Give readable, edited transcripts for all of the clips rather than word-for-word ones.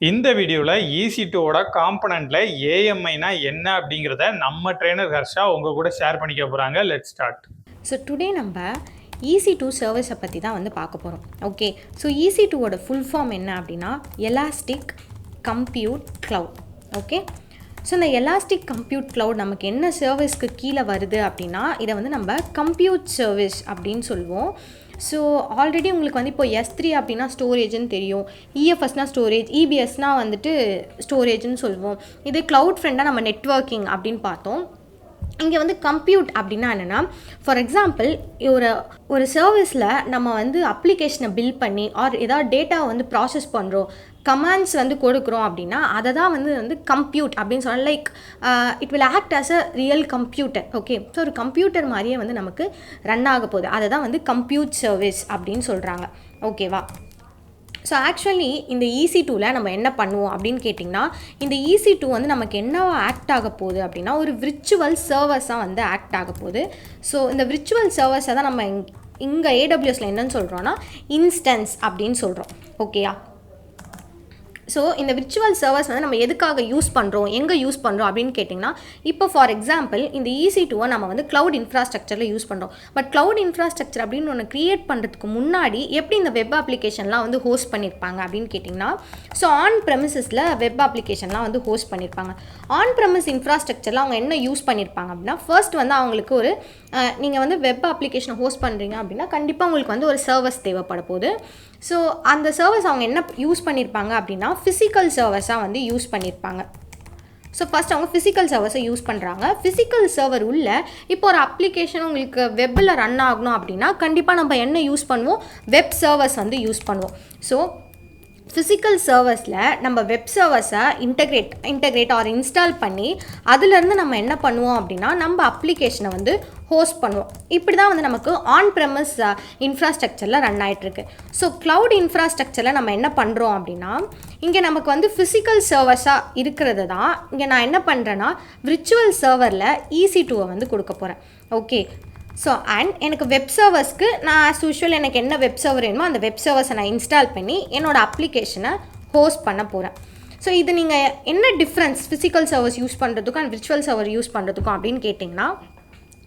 இந்த வீடியோவில் EC2ஓட காம்பனண்ட்டில் ஏஎம்ஐனா என்ன அப்படிங்கிறத நம்ம ட்ரெயினர் ஹர்ஷா உங்கள் கூட ஷேர் பண்ணிக்க போகிறாங்க. Let's start. ஸோ டுடே நம்ம EC2 சர்வீஸை பற்றி தான் வந்து பார்க்க போகிறோம். ஓகே, ஸோ EC2ஓட ஃபுல் ஃபார்ம் என்ன அப்படின்னா elastic compute cloud. Okay, so இந்த எலாஸ்டிக் கம்ப்யூட் க்ளவுட் நமக்கு என்ன சர்வீஸ்க்கு கீழே வருது அப்படின்னா இதை வந்து நம்ம கம்ப்யூட் சர்வீஸ் அப்படின்னு சொல்லுவோம். ஸோ ஆல்ரெடி உங்களுக்கு வந்து இப்போ S3 அப்படின்னா ஸ்டோரேஜ்னு தெரியும், EFSனால் ஸ்டோரேஜ், EBSனால் வந்துட்டு ஸ்டோரேஜ்னு சொல்லுவோம். இதே க்ளவுட் ஃப்ரெண்டாக நம்ம நெட்வொர்க்கிங் அப்படின்னு பார்த்தோம். இங்கே வந்து கம்ப்யூட் அப்படின்னா என்னென்னா, ஃபார் எக்ஸாம்பிள் ஒரு சர்வீஸில் நம்ம வந்து அப்ளிகேஷனை பில்ட் பண்ணி ஆர் ஏதாவது டேட்டாவை வந்து ப்ராசஸ் பண்ணுறோம், கமாண்ட்ஸ் வந்து கொடுக்குறோம் அப்படின்னா அதை தான் வந்து கம்ப்யூட் அப்படின்னு சொன்னால் like it will act as a real computer. Okay, so ஒரு கம்ப்யூட்டர் மாதிரியே வந்து நமக்கு ரன் ஆக போகுது, அதை தான் வந்து கம்ப்யூட் சர்வீஸ் அப்படின்னு சொல்கிறாங்க. ஓகேவா? ஸோ ஆக்சுவலி இந்த EC2வில் நம்ம என்ன பண்ணுவோம் அப்படின்னு கேட்டிங்கன்னா, இந்த EC2 வந்து நமக்கு என்னவா ஆக்ட் ஆக போகுது அப்படின்னா ஒரு விர்ச்சுவல் சர்வர்ஸாக வந்து ஆக்ட் ஆக போகுது. ஸோ இந்த விர்ச்சுவல் சர்வர்ஸை தான் நம்ம இங்கே AWSல என்னன்னு சொல்கிறோன்னா இன்ஸ்டன்ஸ் அப்படின்னு சொல்கிறோம். ஓகேயா? ஸோ இந்த விர்ச்சுவல் சர்வர்ஸ் வந்து நம்ம எதுக்காக யூஸ் பண்ணுறோம், எங்கே யூஸ் பண்ணுறோம் அப்படின்னு கேட்டிங்கன்னா, இப்போ ஃபார் எக்ஸாம்பிள் இந்த EC2வை நம்ம வந்து க்ளவுட் இன்ஃப்ராஸ்ட்ரக்சரில் யூஸ் பண்ணுறோம். பட் க்ளவுட் இன்ஃப்ராஸ்ட்ரக்சர் அப்படின்னு ஒன்று க்ரியேட் பண்ணுறதுக்கு முன்னாடி எப்படி இந்த வெப் அப்ளிகேஷன்லாம் வந்து ஹோஸ்ட் பண்ணியிருப்பாங்க அப்படின்னு கேட்டிங்கன்னா, ஸோ ஆன் ப்ரெமிசஸில் வெப் அப்ளிகேஷன்லாம் வந்து ஹோஸ்ட் பண்ணியிருப்பாங்க. ஆன் ப்ரெமிஸ் இன்ஃப்ராஸ்ட்ரக்சரில் அவங்க என்ன யூஸ் பண்ணியிருப்பாங்க அப்படின்னா, ஃபர்ஸ்ட் வந்து அவங்களுக்கு ஒரு நீங்கள் வந்து வெப் அப்ளிகேஷனை ஹோஸ்ட் பண்ணுறீங்க அப்படின்னா கண்டிப்பாக உங்களுக்கு வந்து ஒரு சர்வஸ் தேவைப்பட போகுது. ஸோ அந்த சர்வஸ் அவங்க என்ன யூஸ் பண்ணியிருப்பாங்க அப்படின்னா ஃபிசிக்கல் சர்வஸாக வந்து யூஸ் பண்ணியிருப்பாங்க. ஸோ ஃபஸ்ட் அவங்க ஃபிசிக்கல் சர்வஸை யூஸ் பண்ணுறாங்க. ஃபிசிக்கல் சர்வர் உள்ள இப்போ ஒரு அப்ளிகேஷன் உங்களுக்கு வெப்பில் ரன் ஆகணும் அப்படின்னா கண்டிப்பாக நம்ம என்ன யூஸ் பண்ணுவோம், வெப் சர்வஸ் வந்து யூஸ் பண்ணுவோம். ஸோ ஃபிசிக்கல் சர்வஸில் நம்ம வெப் சர்வஸை இன்டகிரேட் ஆர் இன்ஸ்டால் பண்ணி அதுலேருந்து நம்ம என்ன பண்ணுவோம் அப்படின்னா நம்ம அப்ளிகேஷனை வந்து ஹோஸ்ட் பண்ணுவோம். இப்படி தான் வந்து நமக்கு ஆன் ப்ரெமிஸ் இன்ஃப்ராஸ்ட்ரக்சரில் ரன் ஆகிட்டுருக்கு. ஸோ க்ளவுட் இன்ஃப்ராஸ்ட்ரக்சரில் நம்ம என்ன பண்ணுறோம் அப்படின்னா, இங்கே நமக்கு வந்து ஃபிசிக்கல் சர்வஸாக இருக்கிறது தான் இங்கே நான் என்ன பண்ணுறேன்னா விர்ச்சுவல் சர்வரில் EC2வை வந்து கொடுக்க போகிறேன். ஓகே, ஸோ அண்ட் எனக்கு வெப் சர்வர்ஸ்க்கு நான் ஆஸ் யூஷுவல் எனக்கு என்ன வெப் சர்வர் வேணுமோ அந்த வெப் சர்வர்ஸை நான் இன்ஸ்டால் பண்ணி என்னோடய அப்ளிகேஷனை ஹோஸ்ட் பண்ண போகிறேன். ஸோ இது நீங்கள் என்ன டிஃப்ரென்ஸ் ஃபிசிக்கல் சர்வர்ஸ் யூஸ் பண்ணுறதுக்கும் அண்ட் விர்ச்சுவல் சர்வர் யூஸ் பண்ணுறதுக்கும் அப்படின்னு கேட்டிங்கன்னா,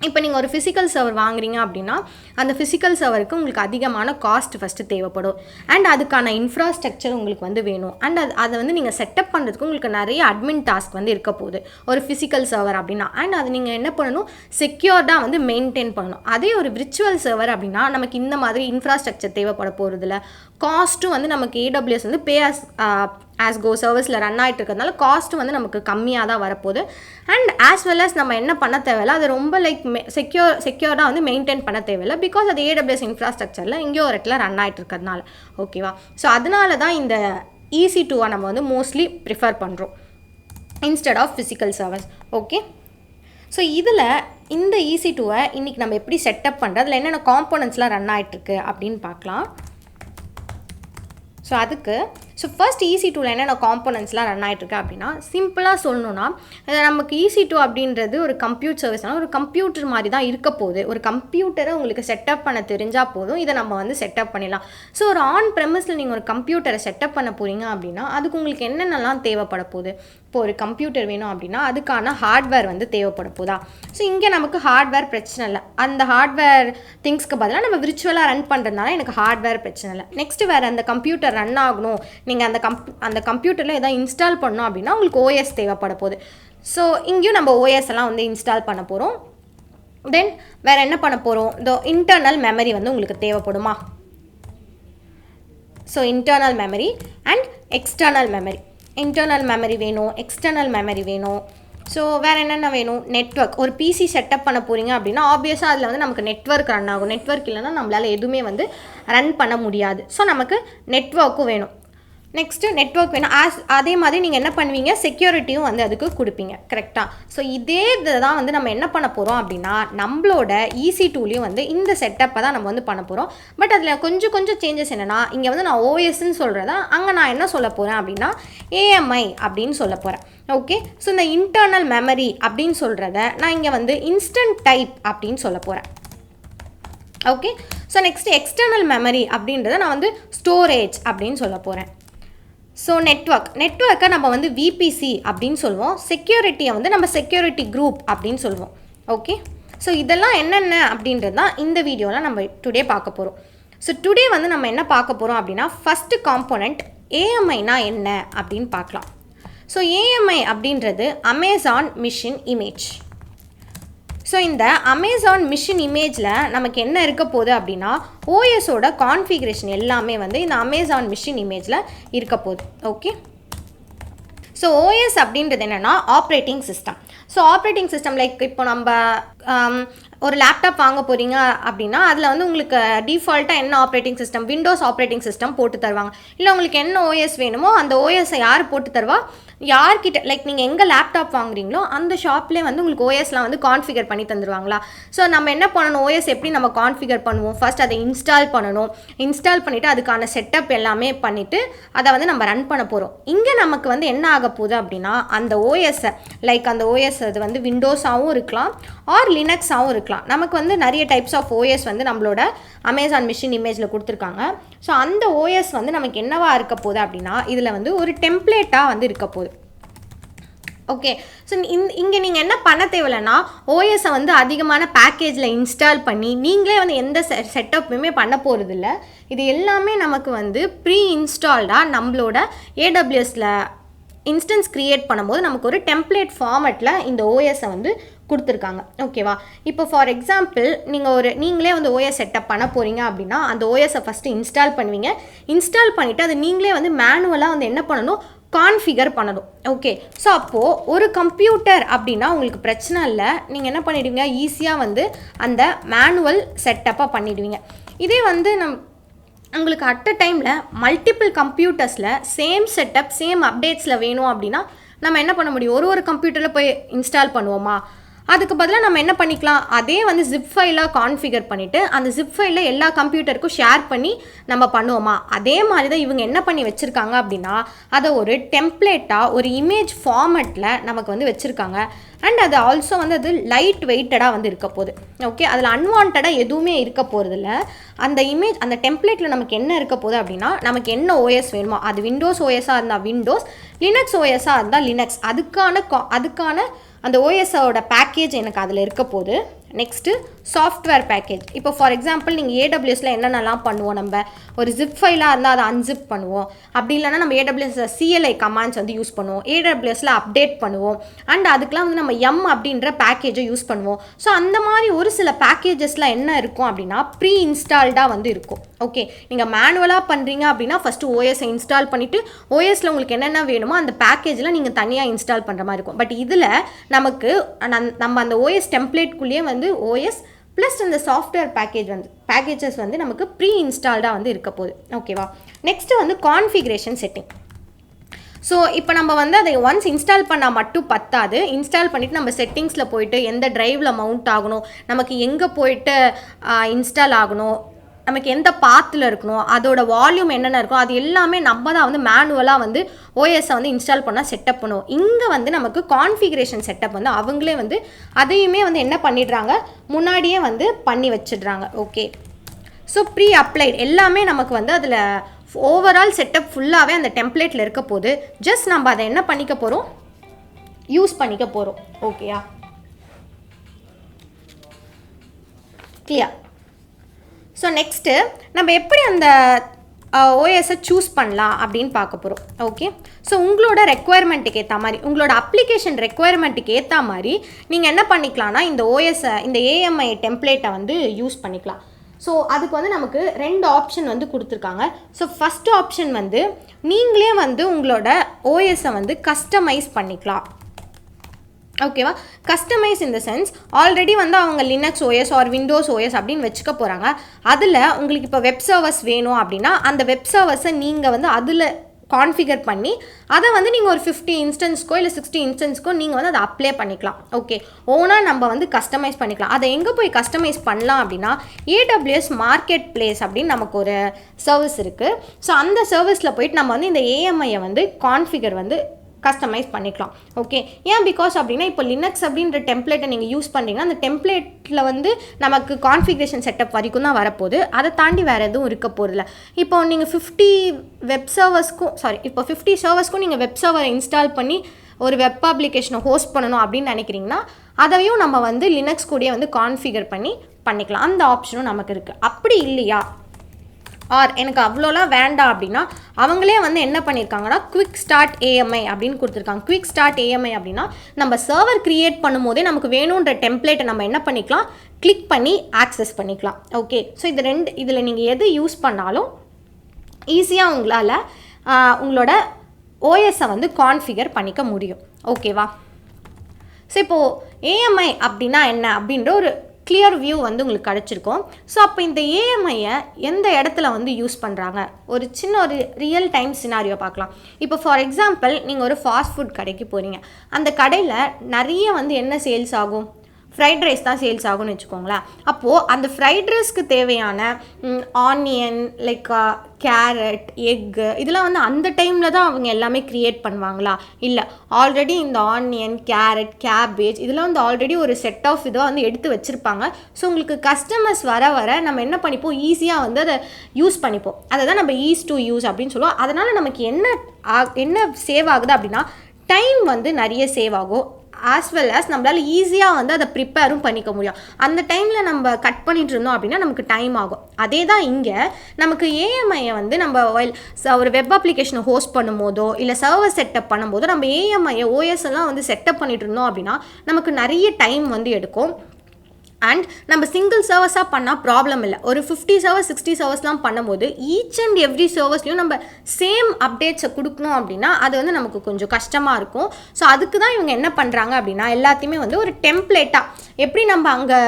இப்போ நீங்கள் ஒரு ஃபிசிக்கல் சர்வர் வாங்குறீங்க அப்படின்னா அந்த ஃபிசிக்கல் சர்வருக்கு உங்களுக்கு அதிகமான காஸ்ட் ஃபஸ்ட்டு தேவைப்படும் அண்ட் அதுக்கான இன்ஃப்ராஸ்ட்ரக்சர் உங்களுக்கு வந்து வேணும் அண்ட் அதை வந்து நீங்கள் செட்டப் பண்ணுறதுக்கு உங்களுக்கு நிறைய அட்மின் டாஸ்க் வந்து இருக்க போகுது ஒரு ஃபிசிக்கல் சர்வர் அப்படின்னா. அண்ட் அது நீங்கள் என்ன பண்ணணும், செக்யூர்டாக வந்து மெயின்டைன் பண்ணணும். அதே ஒரு விர்ச்சுவல் சர்வர் அப்படின்னா நமக்கு இந்த மாதிரி இன்ஃப்ராஸ்ட்ரக்சர் தேவைப்பட போகிறதில்ல, காஸ்ட்டும் வந்து நமக்கு AWS வந்து பே ஆஸ் கோ சர்வீஸில் ரன் ஆகிட்டு இருக்கிறதுனால காஸ்ட்டு வந்து நமக்கு கம்மியாக தான் வரப்போகுது. அண்ட் ஆஸ் வெல் அஸ் நம்ம என்ன பண்ண தேவையில்ல, அது ரொம்ப லைக் செக்யூர்டாக வந்து மெயின்டைன் பண்ண தேவையில்லை, பிகாஸ் அது AWS இன்ஃப்ராஸ்ட்ரக்சரில் எங்கேயோ ஒரு இடத்துல ரன் ஆகிட்டு இருக்கிறதுனால. ஓகேவா? ஸோ அதனால தான் இந்த EC2வை நம்ம வந்து மோஸ்ட்லி ப்ரிஃபர் பண்ணுறோம் instead of physical servers. Okay, so இதில் இந்த EC2வை இன்றைக்கி நம்ம எப்படி செட்டப் பண்ணுறது, அதில் என்னென்ன காம்போனன்ட்ஸ்லாம் ரன் ஆகிட்டுருக்கு அப்படின்னு பார்க்கலாம். ஸோ அதுக்கு ஃபர்ஸ்ட் EC2வில் என்னென்ன காம்போனன்ட்ஸ்லாம் ரன் ஆகிட்டுருக்கு அப்படின்னா, சிம்பிளாக சொல்லணுன்னா நமக்கு EC2 அப்படின்றது ஒரு கம்ப்யூட் சர்வீஸ்னால் ஒரு கம்ப்யூட்டர் மாதிரி தான் இருக்க போகுது. ஒரு கம்ப்யூட்டரை உங்களுக்கு செட்டப் பண்ண தெரிஞ்சால் போதும், இதை நம்ம வந்து செட்டப் பண்ணிடலாம். ஸோ ஒரு ஆன் ப்ரெமிஸில் நீங்கள் ஒரு கம்ப்யூட்டரை செட்டப் பண்ண போகிறீங்க அப்படின்னா அதுக்கு உங்களுக்கு என்னென்னலாம் தேவைப்பட போகுது. இப்போ ஒரு கம்ப்யூட்டர் வேணும் அப்படின்னா அதுக்கான ஹார்ட்வேர் வந்து தேவைப்பட போதா. ஸோ இங்கே நமக்கு ஹார்ட்வேர் பிரச்சனை இல்லை, அந்த ஹார்ட்வேர் திங்ஸ்க்கு பதிலாக நம்ம விர்ச்சுவலாக ரன் பண்ணுறதுனால எனக்கு ஹார்ட்வேர் பிரச்சனை இல்லை. நெக்ஸ்ட்டு வேறு அந்த கம்ப்யூட்டர் ரன் ஆகணும், நீங்கள் அந்த கம்ப்யூட்டரில் எதாவது இன்ஸ்டால் பண்ணோம் அப்படின்னா உங்களுக்கு OS தேவைப்பட போகுது. ஸோ இங்கேயும் நம்ம OS எல்லாம் வந்து இன்ஸ்டால் பண்ண போகிறோம். தென் வேறு என்ன பண்ண போகிறோம், இந்த இன்டர்னல் மெமரி வந்து உங்களுக்கு தேவைப்படுமா. So internal memory and external memory, internal memory வேணும், எக்ஸ்டர்னல் மெமரி வேணும். ஸோ வேறு என்னென்ன வேணும், நெட்வொர்க். ஒரு PC செட்டப் பண்ண போகிறீங்க அப்படின்னா ஆப்வியஸாக அதில் வந்து நமக்கு நெட்வொர்க் ரன் ஆகும். நெட்வொர்க் இல்லைன்னா நம்மளால் எதுவுமே வந்து ரன் பண்ண முடியாது. ஸோ நமக்கு நெட்வொர்க்கும் வேணும். நெக்ஸ்ட்டு நெட்வொர்க் வேணும். அதே மாதிரி நீங்கள் என்ன பண்ணுவீங்க, செக்யூரிட்டியும் வந்து அதுக்கு கொடுப்பீங்க. கரெக்டாக? ஸோ இதே இதை தான் வந்து நம்ம என்ன பண்ண போகிறோம் அப்படின்னா நம்மளோட EC2லையும் வந்து இந்த செட்டப்பை தான் நம்ம வந்து பண்ண போகிறோம். பட் அதில் கொஞ்சம் சேஞ்சஸ் என்னென்னா, இங்கே வந்து நான் OSன்னு சொல்கிறதா அங்கே நான் என்ன சொல்ல போகிறேன் அப்படின்னா AMI அப்படின்னு சொல்ல போகிறேன். ஓகே, ஸோ இந்த இன்டர்னல் மெமரி அப்படின்னு சொல்கிறத நான் இங்கே வந்து இன்ஸ்டன்ட் டைப் அப்படின்னு சொல்ல போகிறேன். Okay, so next external memory அப்படின்றத நான் வந்து ஸ்டோரேஜ் அப்படின்னு சொல்ல போகிறேன். ஸோ நெட்வொர்க்கை நம்ம வந்து விபிசி அப்படின்னு சொல்லுவோம். செக்யூரிட்டியை வந்து நம்ம செக்யூரிட்டி குரூப் அப்படின்னு சொல்லுவோம். ஓகே, ஸோ இதெல்லாம் என்னென்ன அப்படின்றது தான் இந்த வீடியோவில் நம்ம டுடே பார்க்க போகிறோம். ஸோ டுடே வந்து நம்ம என்ன பார்க்க போகிறோம் அப்படின்னா, ஃபஸ்ட்டு காம்போனண்ட் ஏஎம்ஐனா என்ன அப்படின்னு பார்க்கலாம். ஸோ ஏஎம்ஐ அப்படின்றது அமேசான் மிஷின் இமேஜ். ஸோ இந்த அமேசான் மிஷின் இமேஜில் நமக்கு என்ன இருக்க போகுது அப்படின்னா, ஓஎஸோட கான்ஃபிகரேஷன் எல்லாமே வந்து இந்த அமேசான் மிஷின் இமேஜில் இருக்க போகுது. ஓகே, ஸோ ஓஎஸ் அப்படின்றது என்னென்னா operating system. So operating system like இப்போ நம்ம ஒரு லேப்டாப் வாங்க போகிறீங்க அப்படின்னா அதில் வந்து உங்களுக்கு டிஃபால்ட்டாக என்ன operating system, Windows operating system போட்டு தருவாங்க. இல்லை உங்களுக்கு என்ன ஓஎஸ் வேணுமோ அந்த ஓஎஸை யார் போட்டு தருவா, யார்கிட்ட லைக் நீங்கள் எங்கே லேப்டாப் வாங்குறீங்களோ அந்த ஷாப்லேயே வந்து உங்களுக்கு ஓஎஸ்லாம் வந்து கான்ஃபிகர் பண்ணி தந்துடுவாங்களா. ஸோ நம்ம என்ன பண்ணணும், ஓஎஸ் எப்படி நம்ம கான்ஃபிகர் பண்ணுவோம், ஃபர்ஸ்ட் அதை இன்ஸ்டால் பண்ணணும். இன்ஸ்டால் பண்ணிவிட்டு அதுக்கான செட்டப் எல்லாமே பண்ணிவிட்டு அதை வந்து நம்ம ரன் பண்ண போகிறோம். இங்கே நமக்கு வந்து என்ன ஆக போகுது அப்படின்னா, அந்த ஓஎஸ்ஸை லைக் அந்த ஓஎஸ் அது வந்து விண்டோஸாகவும் இருக்கலாம் ஆர் லினக்ஸாகவும் இருக்கலாம். நமக்கு வந்து நிறைய டைப்ஸ் ஆஃப் ஓஎஸ் வந்து நம்மளோட அமேசான் மிஷின் இமேஜில் கொடுத்துருக்காங்க. ஸோ அந்த ஓஎஸ் வந்து நமக்கு என்னவா இருக்க போகுது அப்படின்னா, இதில் வந்து ஒரு டெம்ப்ளேட்டாக வந்து இருக்க போகுது. ஓகே, ஸோ இங்கே நீங்கள் என்ன பண்ண தேவையில்லைன்னா, ஓஎஸை வந்து அதிகமான பேக்கேஜில் இன்ஸ்டால் பண்ணி நீங்களே வந்து எந்த செட்டப்புமே பண்ண போகிறது இல்லை. இது எல்லாமே நமக்கு வந்து ப்ரீ இன்ஸ்டால்டாக நம்மளோட ஏடபிள்யூஎஸில் இன்ஸ்டன்ஸ் க்ரியேட் பண்ணும்போது நமக்கு ஒரு டெம்ப்ளேட் ஃபார்மேட்டில் இந்த ஓஎஸை வந்து கொடுத்துருக்காங்க. ஓகேவா, இப்போ ஃபார் எக்ஸாம்பிள் நீங்களே வந்து ஓஎஸ் செட்டப் பண்ண போகிறீங்க அப்படின்னா அந்த ஓஎஸை ஃபஸ்ட்டு இன்ஸ்டால் பண்ணுவீங்க. இன்ஸ்டால் பண்ணிவிட்டு அது நீங்களே வந்து மேனுவலாக வந்து என்ன பண்ணணும், கான்ஃபிகர் பண்ணணும். ஓகே, ஸோ அப்போது ஒரு கம்ப்யூட்டர் அப்படின்னா உங்களுக்கு பிரச்சனை இல்லை, நீங்கள் என்ன பண்ணிடுவீங்க, ஈஸியாக வந்து அந்த மேனுவல் செட்டப்பாக பண்ணிடுவீங்க. இதே வந்து உங்களுக்கு அட் அ டைமில் மல்டிபிள் கம்ப்யூட்டர்ஸில் சேம் செட்டப் சேம் அப்டேட்ஸில் வேணும் அப்படின்னா நம்ம என்ன பண்ண முடியும், ஒரு கம்ப்யூட்டரில் போய் இன்ஸ்டால் பண்ணுவோமா, அதுக்கு பதிலாக நம்ம என்ன பண்ணிக்கலாம், அதே வந்து ஜிப் ஃபைலாக கான்ஃபிகர் பண்ணிவிட்டு அந்த ஜிப் ஃபைலில் எல்லா கம்ப்யூட்டருக்கும் ஷேர் பண்ணி நம்ம பண்ணுவோமா. அதே மாதிரி தான் இவங்க என்ன பண்ணி வச்சுருக்காங்க அப்படின்னா, அதை ஒரு டெம்ப்ளேட்டாக ஒரு இமேஜ் ஃபார்மேட்டில் நமக்கு வந்து வச்சுருக்காங்க. அண்ட் அது ஆல்சோ வந்து அது லைட் வெயிட்டடாக வந்து இருக்க போகுது. ஓகே, அதில் அன்வான்டாக எதுவுமே இருக்க போகிறதில்ல. அந்த இமேஜ் அந்த டெம்ப்ளேட்டில் நமக்கு என்ன இருக்க போகுது அப்படின்னா, நமக்கு என்ன ஓஎஸ் வேணுமோ, அது விண்டோஸ் ஓஎஸாக இருந்தால் விண்டோஸ், லினக்ஸ் ஓஎஸாக இருந்தால் லினக்ஸ், அதுக்கான அந்த ஓஎஸோட பேக்கேஜ் எனக்கு அதில் இருக்க போகுது. Next software package. இப்போ ஃபார் எக்ஸாம்பிள் நீங்கள் ஏடபிள்யூஎஸில் என்னென்னலாம் பண்ணுவோம், நம்ம ஒரு ஜிப் ஃபைலாக இருந்தால் அதை அன்சிப் பண்ணுவோம். அப்படி இல்லைனா நம்ம ஏடபிள்யூஎஸ் சிஎல்ஐ கமாண்ட்ஸ் வந்து யூஸ் பண்ணுவோம். ஏடபிள்யூஎஸில் அப்டேட் பண்ணுவோம். அண்ட் அதுக்கெலாம் வந்து நம்ம அப்படின்ற பேக்கேஜை யூஸ் பண்ணுவோம். ஸோ அந்த மாதிரி ஒரு சில பேக்கேஜஸ்லாம் என்ன இருக்கும் அப்படின்னா ப்ரீ இன்ஸ்டால்டாக வந்து இருக்கும். ஓகே, நீங்கள் மேனுவலாக பண்ணுறீங்க அப்படின்னா ஃபஸ்ட்டு ஓஎஸை இன்ஸ்டால் பண்ணிவிட்டு ஓஎஸில் உங்களுக்கு என்னென்ன வேணுமோ அந்த பேக்கேஜில் நீங்கள் தனியாக இன்ஸ்டால் பண்ணுற மாதிரி இருக்கும். பட் இதில் நமக்கு நம்ம அந்த ஓஎஸ் டெம்ப்ளேட்குள்ளேயே வந்து ஓஎஸ் ப்ளஸ் அந்த சாஃப்ட்வேர் பேக்கேஜஸ் வந்து நமக்கு ப்ரீ இன்ஸ்டால்டாக வந்து இருக்க போகுது. ஓகேவா, நெக்ஸ்ட்டு வந்து கான்ஃபிகரேஷன் செட்டிங். ஸோ இப்போ நம்ம வந்து அதை ஒன்ஸ் இன்ஸ்டால் பண்ணால் மட்டும் பத்தாது. இன்ஸ்டால் பண்ணிவிட்டு நம்ம செட்டிங்ஸில் போயிட்டு எந்த ட்ரைவில் மவுண்ட் ஆகணும், நமக்கு எங்கே போயிட்டு இன்ஸ்டால் ஆகணும், நமக்கு எந்த பாத்தில் இருக்கணும், அதோட வால்யூம் என்னென்ன இருக்கும், அது எல்லாமே நம்ம தான் வந்து மேனுவலாக வந்து ஓஎஸை வந்து இன்ஸ்டால் பண்ணால் செட்டப் பண்ணுவோம். இங்கே வந்து நமக்கு கான்ஃபிகரேஷன் செட்டப் வந்து அவங்களே வந்து அதையுமே வந்து என்ன பண்ணிடுறாங்க, முன்னாடியே வந்து பண்ணி வச்சிடுறாங்க. ஓகே, ஸோ ப்ரீ அப்ளைட் எல்லாமே நமக்கு வந்து அதில் ஓவரால் செட்டப் ஃபுல்லாகவே அந்த டெம்ப்ளேட்டில் இருக்க போது. ஜஸ்ட் நம்ம அதை என்ன பண்ணிக்க போகிறோம், யூஸ் பண்ணிக்க போகிறோம். ஓகேயா, கிளியர். ஸோ நெக்ஸ்ட்டு நம்ம எப்படி அந்த ஓஎஸை சூஸ் பண்ணலாம் அப்படின்னு பார்க்க போகிறோம். ஓகே, ஸோ உங்களோட ரெக்குவயர்மெண்ட்டுக்கு ஏற்ற மாதிரி, உங்களோட அப்ளிகேஷன் ரெக்குவயர்மெண்ட்டுக்கு ஏற்ற மாதிரி நீங்கள் என்ன பண்ணிக்கலாம்னா இந்த ஓஎஸை இந்த ஏஎம்ஐ டெம்ப்ளேட்டை வந்து யூஸ் பண்ணிக்கலாம். ஸோ அதுக்கு வந்து நமக்கு 2 ஆப்ஷன் வந்து கொடுத்துருக்காங்க. ஸோ ஃபஸ்ட் ஆப்ஷன் வந்து நீங்களே வந்து உங்களோட ஓஎஸை வந்து கஸ்டமைஸ் பண்ணிக்கலாம். ஓகேவா, customise in the sense already வந்து அவங்க Linux OS or Windows OS அப்படின்னு வச்சுக்க போகிறாங்க. அதில் உங்களுக்கு இப்போ வெப் சர்வர்ஸ் வேணும் அப்படின்னா அந்த வெப் சர்வர்ஸை நீங்கள் வந்து அதில் கான்ஃபிகர் பண்ணி அதை வந்து நீங்கள் ஒரு 50 இன்ஸ்டன்ஸ்க்கோ இல்லை 60 இன்ஸ்டன்ஸ்க்கோ நீங்கள் வந்து அதை அப்ளை பண்ணிக்கலாம். ஓகே, ஓனாக நம்ம வந்து கஸ்டமைஸ் பண்ணிக்கலாம். அதை எங்கே போய் கஸ்டமைஸ் பண்ணலாம் அப்படின்னா AWS மார்க்கெட் பிளேஸ் அப்படின்னு நமக்கு ஒரு சர்வீஸ் இருக்குது. ஸோ அந்த சர்வீஸில் போயிட்டு நம்ம வந்து இந்த ஏஎம்ஐயை வந்து கான்ஃபிகர் வந்து கஸ்டமைஸ் பண்ணிக்கலாம். ஓகே, ஏன் பிகாஸ் அப்படின்னா இப்போ லினக்ஸ் அப்படின்ற டெம்ப்ளேட்டை நீங்கள் யூஸ் பண்ணுறீங்கன்னா அந்த டெம்ப்ளேட்டில் வந்து நமக்கு கான்ஃபிகரேஷன் செட்டப் வரைக்கும் தான் வரப்போகுது. அதை தாண்டி வேறு எதுவும் இருக்க போகிறதில்ல. இப்போ நீங்கள் 50 சர்வர்ஸ்க்கும் நீங்கள் வெப் சர்வரை இன்ஸ்டால் பண்ணி ஒரு வெப் அப்ளிகேஷனை ஹோஸ்ட் பண்ணணும் அப்படின்னு நினைக்கிறீங்கன்னா அதையும் நம்ம வந்து லினக்ஸ் கூடயே வந்து கான்ஃபிகர் பண்ணிக்கலாம். அந்த ஆப்ஷனும் நமக்கு இருக்குது. அப்படி இல்லையா, ஆர் எனக்கு அவ்வளோலாம் வேண்டாம் அப்படின்னா அவங்களே வந்து என்ன பண்ணியிருக்காங்கன்னா குவிக் ஸ்டார்ட் ஏஎம்ஐ அப்படின்னு கொடுத்துருக்காங்க. குவிக் ஸ்டார்ட் ஏஎம்ஐ அப்படின்னா நம்ம சர்வர் க்ரியேட் பண்ணும்போதே நமக்கு வேணுன்ற டெம்ப்ளேட்டை நம்ம என்ன பண்ணிக்கலாம், கிளிக் பண்ணி ஆக்சஸ் பண்ணிக்கலாம். ஓகே, ஸோ இதில் நீங்கள் எது யூஸ் பண்ணாலும் ஈஸியாக உங்களால் உங்களோட ஓஎஸை வந்து கான்ஃபிகர் பண்ணிக்க முடியும். ஓகேவா? ஸோ இப்போது ஏஎம்ஐ அப்படின்னா என்ன அப்படின்ற ஒரு கிளியர் வியூ வந்து உங்களுக்கு கிடச்சிருக்கும். ஸோ அப்போ இந்த ஏஎம்ஐயை எந்த இடத்துல வந்து யூஸ் பண்ணுறாங்க, ஒரு ரியல் டைம் சினாரியோ பார்க்கலாம். இப்போ ஃபார் எக்ஸாம்பிள் நீங்கள் ஒரு ஃபாஸ்ட் ஃபுட் கடைக்கு போகிறீங்க. அந்த கடையில் நிறைய வந்து என்ன சேல்ஸ் ஆகும், ஃப்ரைட் ரைஸ் தான் சேல்ஸ் ஆகும்னு வச்சுக்கோங்களேன். அப்போது அந்த ஃப்ரைட் ரைஸ்க்கு தேவையான ஆனியன் லைக் கேரட் எக்கு இதெல்லாம் வந்து அந்த டைமில் தான் அவங்க எல்லாமே க்ரியேட் பண்ணுவாங்களா? இல்லை, ஆல்ரெடி இந்த ஆனியன் கேரட் கேபேஜ் இதெல்லாம் வந்து ஆல்ரெடி ஒரு செட் ஆஃப் இதை வந்து எடுத்து வச்சுருப்பாங்க. ஸோ உங்களுக்கு கஸ்டமர்ஸ் வர நம்ம என்ன பண்ணிப்போம், ஈஸியாக வந்து அதை யூஸ் பண்ணிப்போம். அதை தான் நம்ம ஈஸ் டு யூஸ் அப்படின்னு சொல்லுவோம். அதனால் நமக்கு என்ன சேவ் ஆகுது அப்படின்னா டைம் வந்து நிறைய சேவ் ஆகும். ஆஸ் வெல் ஆஸ் நம்மளால் ஈஸியாக வந்து அதை ப்ரிப்பேரும் பண்ணிக்க முடியும். அந்த டைமில் நம்ம கட் பண்ணிட்டு இருந்தோம் அப்படின்னா நமக்கு டைம் ஆகும். அதே தான் இங்கே நமக்கு ஏஎம்ஐயை வந்து நம்ம ஒரு வெப் அப்ளிகேஷனை ஹோஸ்ட் பண்ணும்போதோ இல்லை சர்வர் செட்டப் பண்ணும்போதோ நம்ம ஏஎம்ஐயை ஓஎஸ் எல்லாம் வந்து செட்டப் பண்ணிட்டு இருந்தோம் அப்படின்னா நமக்கு நிறைய டைம் வந்து எடுக்கும். அண்ட் நம்ம சிங்கிள் சர்வர்ஸாக பண்ணால் ப்ராப்ளம் இல்லை. ஒரு 50 சர்வர்ஸ் 60 சர்வர்ஸ்லாம் பண்ணும்போது ஈச் அண்ட் எவ்ரி சர்வர்ஸ்லையும் நம்ம சேம் அப்டேட்ஸை கொடுக்கணும் அப்படின்னா அது வந்து நமக்கு கொஞ்சம் கஷ்டமாக இருக்கும். ஸோ அதுக்கு தான் இவங்க என்ன பண்ணுறாங்க அப்படின்னா எல்லாத்தையுமே வந்து ஒரு டெம்ப்ளேட்டாக எப்படி நம்ம அங்கே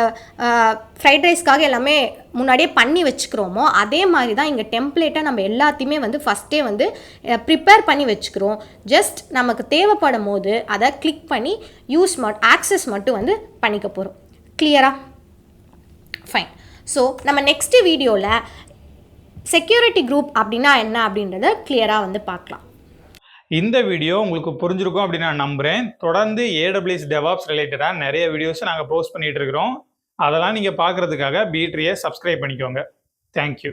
ஃப்ரைட் ரைஸ்க்காக எல்லாமே முன்னாடியே பண்ணி வச்சுக்கிறோமோ அதே மாதிரி தான் இங்கே டெம்ப்ளேட்டாக நம்ம எல்லாத்தையுமே வந்து ஃபஸ்ட்டே வந்து ப்ரிப்பேர் பண்ணி வச்சுக்கிறோம். ஜஸ்ட் நமக்கு தேவைப்படும் போது அதை கிளிக் பண்ணி ஆக்சஸ் மட்டும் வந்து பண்ணிக்க போகிறோம். கிளியரா? ஃபைன். ஸோ நம்ம நெக்ஸ்ட் வீடியோவில் செக்யூரிட்டி குரூப் அப்படின்னா என்ன அப்படின்றத கிளியராக வந்து பார்க்கலாம். இந்த வீடியோ உங்களுக்கு புரிஞ்சிருக்கும் அப்படின்னு நான் நம்புகிறேன். தொடர்ந்து AWS DevOps ரிலேட்டடாக நிறைய வீடியோஸ் நாங்கள் போஸ்ட் பண்ணிகிட்டு இருக்கிறோம். அதெல்லாம் நீங்கள் பார்க்குறதுக்காக BTree சப்ஸ்கிரைப் பண்ணிக்கோங்க. தேங்க்யூ.